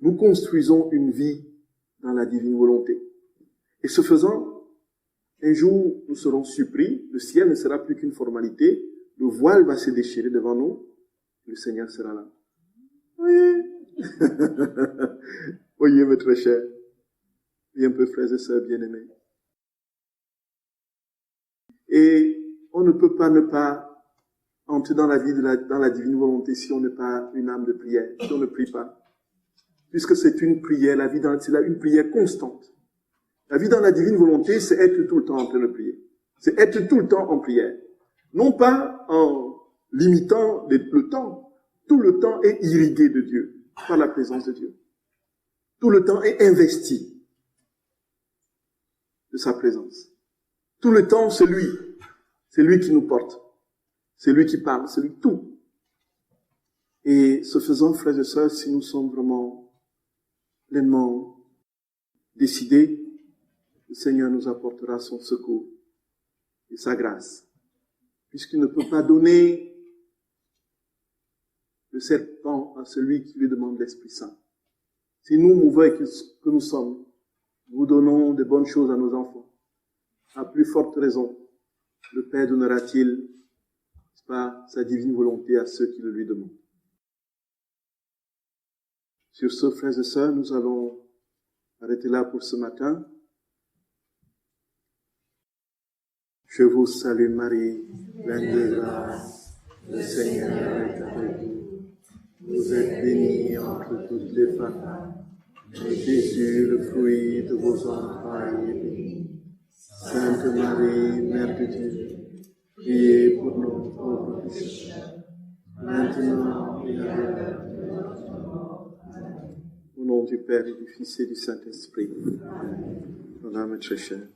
Speaker 1: nous construisons une vie dans la divine volonté. Et ce faisant, un jour, nous serons surpris, le ciel ne sera plus qu'une formalité, le voile va se déchirer devant nous, le Seigneur sera là. Voyez, voyez mes très chers, et un peu frères et sœurs bien-aimés. Et on ne peut pas ne pas entrer dans la vie dans la divine volonté si on n'est pas une âme de prière, si on ne prie pas. Puisque c'est une prière, c'est une prière constante. La vie dans la divine volonté, c'est être tout le temps en train de prier. C'est être tout le temps en prière. Non pas en limitant le temps. Tout le temps est irrigué de Dieu, par la présence de Dieu. Tout le temps est investi de sa présence. Tout le temps, c'est lui qui nous porte. C'est lui qui parle, c'est lui tout. Et ce faisant, frères et sœurs, si nous sommes vraiment pleinement décidés, le Seigneur nous apportera son secours et sa grâce. Puisqu'il ne peut pas donner le serpent à celui qui lui demande l'Esprit Saint. Si nous, mauvais que nous sommes, nous donnons de bonnes choses à nos enfants, à plus forte raison, le Père donnera-t-il pas sa divine volonté à ceux qui le lui demandent. Sur ce, frères et sœurs, nous allons arrêter là pour ce matin. Je vous salue Marie, pleine de grâce, le Seigneur est avec vous. Vous êtes bénie entre toutes les femmes, et Jésus, le fruit de vos entrailles, est béni. Sainte Marie, Mère de Dieu, priez pour nous pauvres pécheurs, maintenant et à l'heure de notre mort. Amen. Au nom du Père et du Fils et du Saint-Esprit. Amen. Voilà, mes très chers.